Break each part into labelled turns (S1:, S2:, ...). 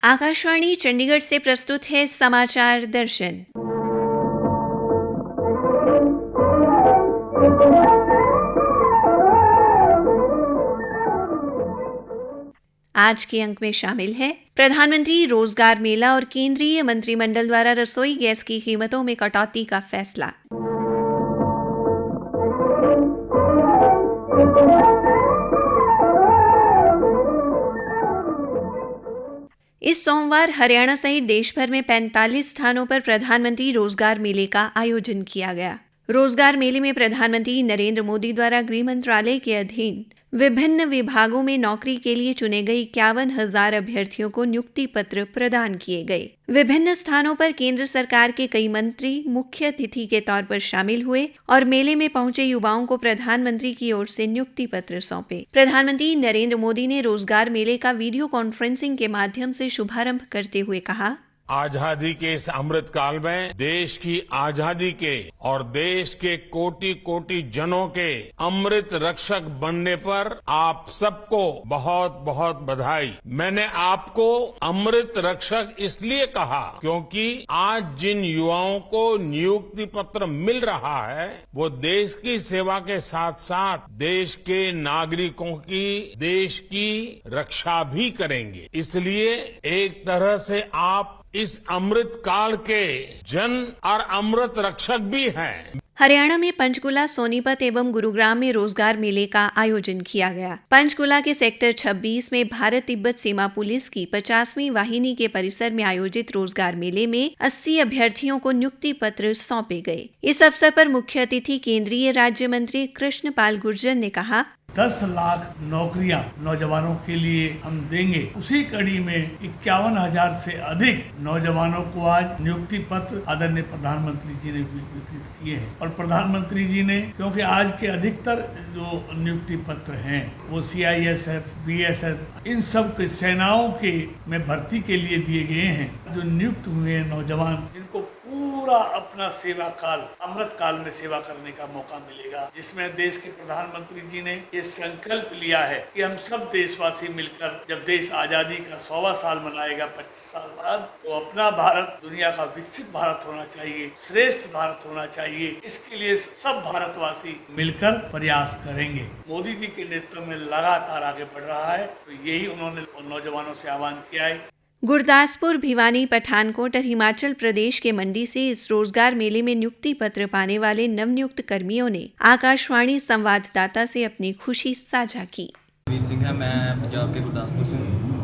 S1: आकाशवाणी चंडीगढ़ से प्रस्तुत है समाचार दर्शन। आज के अंक में शामिल है प्रधानमंत्री रोजगार मेला और केंद्रीय मंत्रिमंडल द्वारा रसोई गैस की कीमतों में कटौती का फैसला। इस सोमवार हरियाणा सहित देश भर में 45 स्थानों पर प्रधानमंत्री रोजगार मेले का आयोजन किया गया। रोजगार मेले में प्रधानमंत्री नरेंद्र मोदी द्वारा गृह मंत्रालय के अधीन विभिन्न विभागों में नौकरी के लिए चुने गए 51,000 अभ्यर्थियों को नियुक्ति पत्र प्रदान किए गए। विभिन्न स्थानों पर केंद्र सरकार के कई मंत्री मुख्य अतिथि के तौर पर शामिल हुए और मेले में पहुंचे युवाओं को प्रधानमंत्री की ओर से नियुक्ति पत्र सौंपे। प्रधानमंत्री नरेंद्र मोदी ने रोजगार मेले का वीडियो कॉन्फ्रेंसिंग के माध्यम से शुभारंभ करते हुए कहा,
S2: आजादी के इस अमृत काल में देश की आजादी के और देश के कोटि कोटि जनों के अमृत रक्षक बनने पर आप सबको बहुत बहुत बधाई। मैंने आपको अमृत रक्षक इसलिए कहा क्योंकि आज जिन युवाओं को नियुक्ति पत्र मिल रहा है वो देश की सेवा के साथ साथ देश के नागरिकों की, देश की रक्षा भी करेंगे। इसलिए एक तरह से आप इस अमृत काल के जन और अमृत रक्षक भी हैं।
S1: हरियाणा में पंचकुला, सोनीपत एवं गुरुग्राम में रोजगार मेले का आयोजन किया गया। पंचकुला के सेक्टर 26 में भारत तिब्बत सीमा पुलिस की 50वीं वाहिनी के परिसर में आयोजित रोजगार मेले में 80 अभ्यर्थियों को नियुक्ति पत्र सौंपे गए। इस अवसर पर मुख्य अतिथि केंद्रीय राज्य मंत्री कृष्णपाल गुर्जर ने कहा,
S3: 10 लाख नौकरियां नौजवानों के लिए हम देंगे। उसी कड़ी में 51,000 से अधिक नौजवानों को आज नियुक्ति पत्र आदरणीय प्रधानमंत्री जी ने वितरित किए हैं। और प्रधानमंत्री जी ने, क्योंकि आज के अधिकतर जो नियुक्ति पत्र हैं वो CISF, BSF इन सब के सेनाओं के में भर्ती के लिए दिए गए हैं। जो नियुक्त हुए नौजवान जिनको पूरा अपना सेवा काल, अमृत काल में सेवा करने का मौका मिलेगा, जिसमें देश के प्रधानमंत्री जी ने ये संकल्प लिया है कि हम सब देशवासी मिलकर जब देश आजादी का 100वां साल मनाएगा 25 साल बाद, तो अपना भारत दुनिया का विकसित भारत होना चाहिए, श्रेष्ठ भारत होना चाहिए। इसके लिए सब भारतवासी मिलकर प्रयास करेंगे। मोदी जी के नेतृत्व में लगातार आगे बढ़ रहा है, तो यही उन्होंने नौजवानों से आह्वान किया है।
S1: गुरदासपुर, भिवानी, पठानकोट और हिमाचल प्रदेश के मंडी से इस रोजगार मेले में नियुक्ति पत्र पाने वाले नवनियुक्त कर्मियों ने आकाशवाणी संवाददाता से अपनी खुशी साझा की।
S4: वीर सिंह है, मैं पंजाब के गुरदासपुर से हूँ।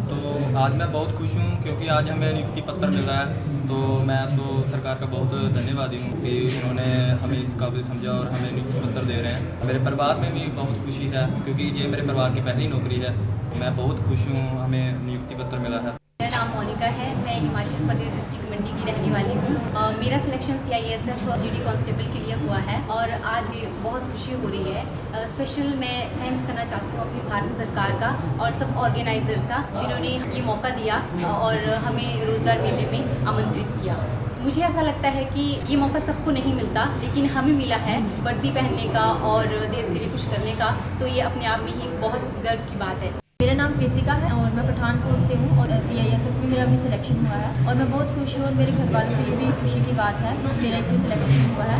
S4: तो आज मैं बहुत खुश हूँ क्योंकि आज हमें नियुक्ति पत्र मिल रहा है। तो मैं तो सरकार का बहुत धन्यवादी हूँ कि उन्होंने हमें इस काबिल समझा और हमें नियुक्ति पत्र दे रहे हैं। मेरे परिवार में भी बहुत खुशी है क्योंकि ये मेरे परिवार की पहली नौकरी है। मैं बहुत खुश हूँ, हमें नियुक्ति पत्र मिला है।
S5: मेरा नाम मोनिका है, मैं हिमाचल प्रदेश डिस्ट्रिक्ट मंडी की रहने वाली हूँ। मेरा सिलेक्शन CISF GD कांस्टेबल के लिए हुआ है और आज बहुत खुशी हो रही है। स्पेशल मैं थैंक्स करना चाहती हूँ अपनी भारत सरकार का और सब ऑर्गेनाइजर्स का, जिन्होंने ये मौका दिया और हमें रोजगार मेले में आमंत्रित किया। मुझे ऐसा लगता है कि ये मौका सबको नहीं मिलता, लेकिन हमें मिला है वर्दी पहनने का और देश के लिए कुछ करने का, तो ये अपने आप में ही बहुत गर्व की बात है।
S6: मेरा नाम कृतिका है और मैं पठानकोट से हूँ और CISF में मेरा अभी सिलेक्शन हुआ है और मैं बहुत खुश हूँ और मेरे घर वालों के लिए भी खुशी की बात है मेरा इसमें सिलेक्शन हुआ है।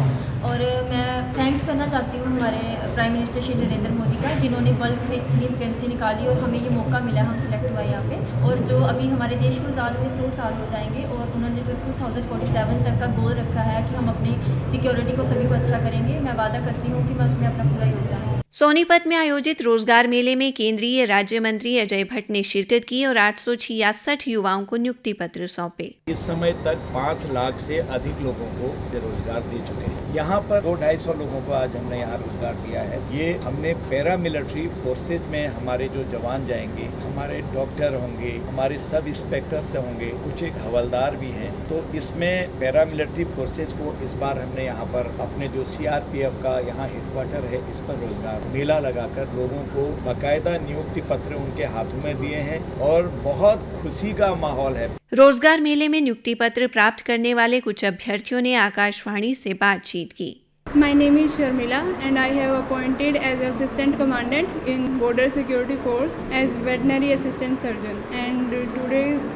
S6: और मैं थैंक्स करना चाहती हूँ हमारे प्राइम मिनिस्टर श्री नरेंद्र मोदी का, जिन्होंने बल्क में इतनी वैकेंसी निकाली और हमें ये मौका मिला, हम सिलेक्ट हुआ यहाँ पे। और जो अभी हमारे देश को आज़ाद हुए 100 साल हो जाएंगे और उन्होंने जो 2047 तक का गोल रखा है कि हम अपनी सिक्योरिटी को सभी को अच्छा करेंगे, मैं वादा करती हूँ कि मैं उसमें अपना पूरा योगदान दूँ।
S1: सोनीपत में आयोजित रोजगार मेले में केंद्रीय राज्य मंत्री अजय भट्ट ने शिरकत की और 866 युवाओं को नियुक्ति पत्र सौंपे।
S7: इस समय तक 5 लाख से अधिक लोगों को रोजगार दे चुके हैं। यहाँ पर 200-250 लोगों को आज हमने यहाँ रोजगार दिया है। ये हमने पैरा मिलिट्री फोर्सेज में हमारे जो जवान जाएंगे, हमारे डॉक्टर होंगे, हमारे सब इंस्पेक्टर होंगे, कुछ एक हवलदार भी हैं। तो इसमें पैरा मिलिट्री फोर्सेज को इस बार हमने यहाँ पर अपने जो CRPF का यहाँ हेडक्वार्टर है, इस पर रोजगार मेला लगाकर लोगों को बाकायदा नियुक्ति पत्र उनके हाथों में दिए हैं और बहुत खुशी का माहौल है।
S1: रोजगार मेले में नियुक्ति पत्र प्राप्त करने वाले कुछ अभ्यर्थियों ने आकाशवाणी से बातचीत की।
S8: My name is Sharmila and I have appointed as Assistant Commandant in Border Security Force as Veterinary Assistant Surgeon. And today's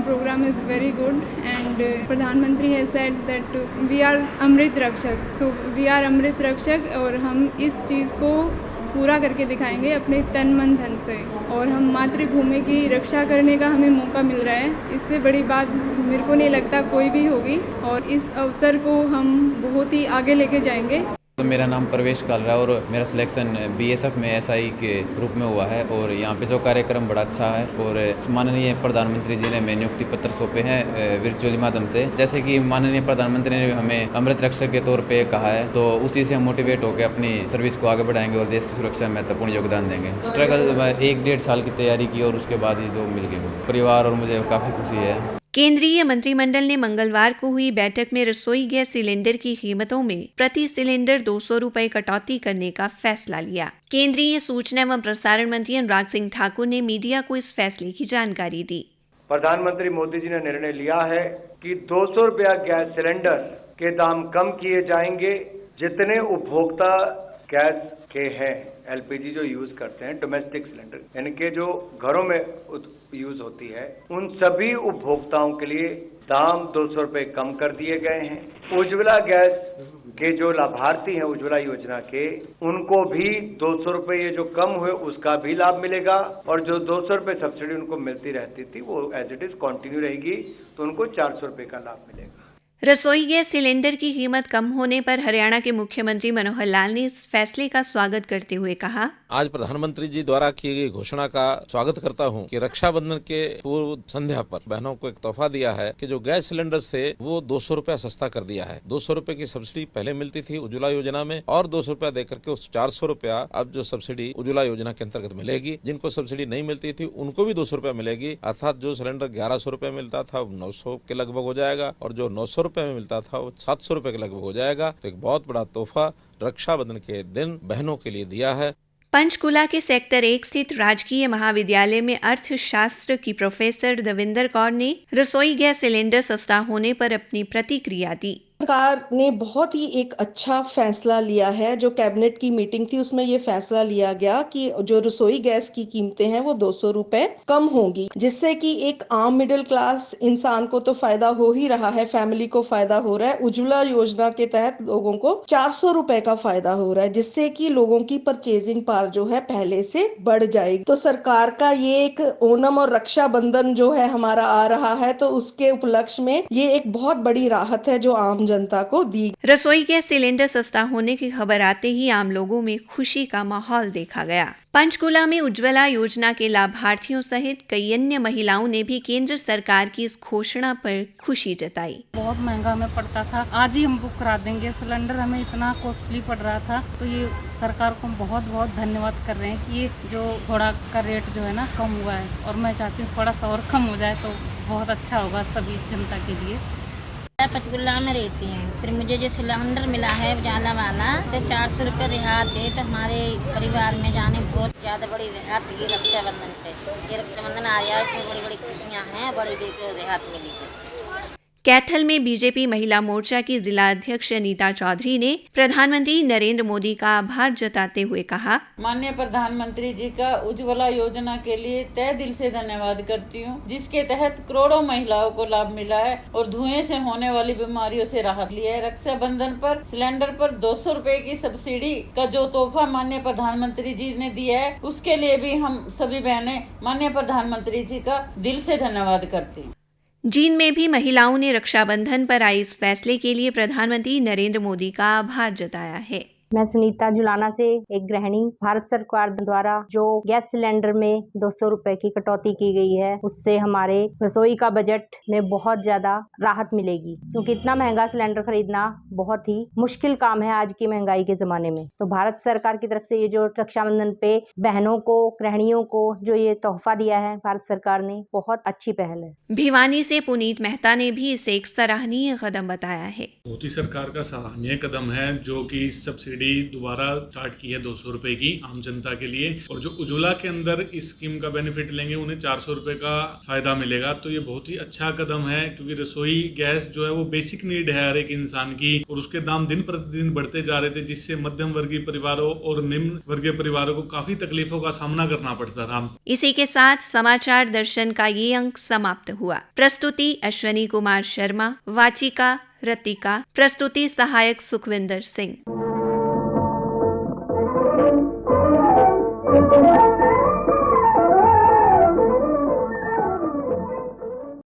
S8: program is very good and Pradhan Mantri has said that we are Amrit Rakshak. So we are Amrit Rakshak और हम इस चीज़ को पूरा करके दिखाएंगे अपने तन मन धन से और हम मातृभूमि की रक्षा करने का हमें मौका मिल रहा है। इससे बड़ी बात मेरे को नहीं लगता कोई भी होगी और इस अवसर को हम बहुत ही आगे लेके जाएंगे।
S9: तो मेरा नाम प्रवेश कालरा और मेरा सिलेक्शन बीएसएफ में एसआई के रूप में हुआ है और यहाँ पे जो कार्यक्रम बड़ा अच्छा है और माननीय प्रधानमंत्री जी ने हमें नियुक्ति पत्र सौंपे हैं वर्चुअली माध्यम से। जैसे कि माननीय प्रधानमंत्री ने हमें अमृत रक्षक के तौर पे कहा है तो उसी से हम मोटिवेट होकर अपनी सर्विस को आगे बढ़ाएंगे और देश की सुरक्षा में महत्वपूर्ण योगदान देंगे। स्ट्रगल 1-1.5 साल की तैयारी की और उसके बाद ही जो मिल गई परिवार और मुझे काफ़ी खुशी है।
S1: केंद्रीय मंत्रिमंडल ने मंगलवार को हुई बैठक में रसोई गैस सिलेंडर की कीमतों में प्रति सिलेंडर 200 रुपए कटौती करने का फैसला लिया। केंद्रीय सूचना एवं प्रसारण मंत्री अनुराग सिंह ठाकुर ने मीडिया को इस फैसले की जानकारी दी।
S10: प्रधानमंत्री मोदी जी ने निर्णय लिया है कि 200 रुपया गैस सिलेंडर के दाम कम किए जाएंगे। जितने उपभोक्ता गैस के हैं एलपीजी जो यूज करते हैं डोमेस्टिक सिलेंडर यानी कि जो घरों में यूज होती है उन सभी उपभोक्ताओं के लिए दाम 200 रुपए कम कर दिए गए हैं। उज्ज्वला गैस के जो लाभार्थी हैं उज्ज्वला योजना के उनको भी 200 रुपए ये जो कम हुए उसका भी लाभ मिलेगा और जो 200 रुपए सब्सिडी उनको मिलती रहती थी वो एज इट इज कंटिन्यू रहेगी तो उनको 400 रुपए का लाभ मिलेगा।
S1: रसोई गैस सिलेंडर की कीमत कम होने पर हरियाणा के मुख्यमंत्री मनोहर लाल ने इस फैसले का स्वागत करते हुए कहा,
S11: आज प्रधानमंत्री जी द्वारा की गई घोषणा का स्वागत करता हूं कि रक्षाबंधन के पूर्व संध्या पर बहनों को एक तोहफा दिया है कि जो गैस सिलेंडर थे वो 200 रुपया सस्ता कर दिया है। 200 रुपए की सब्सिडी पहले मिलती थी उज्ज्वला योजना में और 200 रुपया देकर के उस 400 रुपया अब जो सब्सिडी उज्ज्वला योजना के अंतर्गत मिलेगी। जिनको सब्सिडी नहीं मिलती थी उनको भी 200 रुपया मिलेगी, अर्थात जो सिलेंडर 1100 रुपए मिलता था 900 के लगभग हो जाएगा और जो 900 रुपए में मिलता था वो 700 रुपए के लगभग हो जाएगा। तो एक बहुत बड़ा तोहफा रक्षाबंधन के दिन बहनों के लिए दिया है।
S1: पंचकुला के सेक्टर 1 स्थित राजकीय महाविद्यालय में अर्थशास्त्र की प्रोफेसर दविंदर कौर ने रसोई गैस सिलेंडर सस्ता होने पर अपनी प्रतिक्रिया दी।
S12: सरकार ने बहुत ही एक अच्छा फैसला लिया है। जो कैबिनेट की मीटिंग थी उसमें ये फैसला लिया गया कि जो रसोई गैस की कीमतें हैं वो 200 रुपए कम होंगी, जिससे कि एक आम मिडिल क्लास इंसान को तो फायदा हो ही रहा है, फैमिली को फायदा हो रहा है। उज्ज्वला योजना के तहत लोगों को 400 रुपए का फायदा हो रहा है, जिससे कि लोगों की परचेजिंग पावर जो है पहले से बढ़ जाएगी। तो सरकार का ये एक ओणम और रक्षाबंधन जो है हमारा आ रहा है तो उसके उपलक्ष्य में ये एक बहुत बड़ी राहत है जो आम जनता को दी।
S1: रसोई गैस सिलेंडर सस्ता होने की खबर आते ही आम लोगों में खुशी का माहौल देखा गया। पंचकुला में उज्ज्वला योजना के लाभार्थियों सहित कई अन्य महिलाओं ने भी केंद्र सरकार की इस घोषणा पर खुशी जताई।
S13: बहुत महंगा हमें पड़ता था, आज ही हम बुक करा देंगे। सिलेंडर हमें इतना कॉस्टली पड़ रहा था, तो ये सरकार को हम बहुत बहुत धन्यवाद कर रहे हैं कि ये जो थोड़ा इसका रेट जो है ना कम हुआ है और मैं चाहती हूँ थोड़ा सा और कम हो जाए तो बहुत अच्छा होगा सभी जनता के लिए।
S14: मैं पंचकुला में रहती हूँ, फिर मुझे जो सिलेंडर मिला है उजाला वाला से 400 रुपये रियायत दे तो हमारे परिवार में जाने बहुत ज़्यादा बड़ी रियायत की रक्षाबंधन पे। ये रक्षाबंधन आ रहा है, इसमें बड़ी बड़ी खुशियाँ हैं, बड़ी रियायत मिली है।
S1: कैथल में बीजेपी महिला मोर्चा की जिला अध्यक्ष अनीता चौधरी ने प्रधानमंत्री नरेंद्र मोदी का आभार जताते हुए कहा,
S15: माननीय प्रधानमंत्री जी का उज्ज्वला योजना के लिए तहे दिल से धन्यवाद करती हूँ, जिसके तहत करोड़ों महिलाओं को लाभ मिला है और धुएं से होने वाली बीमारियों से राहत लिया है। रक्षाबंधन पर सिलेंडर पर 200 रुपए की सब्सिडी का जो तोहफा माननीय प्रधानमंत्री जी ने दिया है उसके लिए भी हम सभी बहनें माननीय प्रधानमंत्री जी का दिल से धन्यवाद करती हैं।
S1: जींद में भी महिलाओं ने रक्षाबंधन पर आए इस फैसले के लिए प्रधानमंत्री नरेंद्र मोदी का आभार जताया है।
S16: मैं सुनीता जुलाना से एक गृहिणी। भारत सरकार द्वारा जो गैस सिलेंडर में 200 रुपए की कटौती की गई है उससे हमारे रसोई का बजट में बहुत ज्यादा राहत मिलेगी, क्योंकि इतना महंगा सिलेंडर खरीदना बहुत ही मुश्किल काम है आज की महंगाई के जमाने में। तो भारत सरकार की तरफ से ये जो रक्षाबंधन पे बहनों को गृहिणियों को जो ये तोहफा दिया है भारत सरकार ने, बहुत अच्छी पहल है।
S1: भिवानी से पुनीत मेहता ने भी इसे एक सराहनीय कदम बताया है।
S17: मोदी सरकार का सराहनीय कदम है जो कि सब्सिडी सब्सिडी दोबारा स्टार्ट की है 200 रुपए की आम जनता के लिए, और जो उज्ज्वला के अंदर इस स्कीम का बेनिफिट लेंगे उन्हें 400 रुपए का फायदा मिलेगा। तो ये बहुत ही अच्छा कदम है, क्योंकि रसोई गैस जो है वो बेसिक नीड है हर एक इंसान की, और उसके दाम दिन प्रतिदिन बढ़ते जा रहे थे, जिससे मध्यम वर्गीय परिवारों और निम्न वर्गीय परिवारों को काफी तकलीफों का सामना करना पड़ता था।
S1: इसी के साथ समाचार दर्शन का ये अंक समाप्त हुआ। प्रस्तुति अश्वनी कुमार शर्मा, वाचिका रतिका, प्रस्तुति सहायक सुखविंदर सिंह।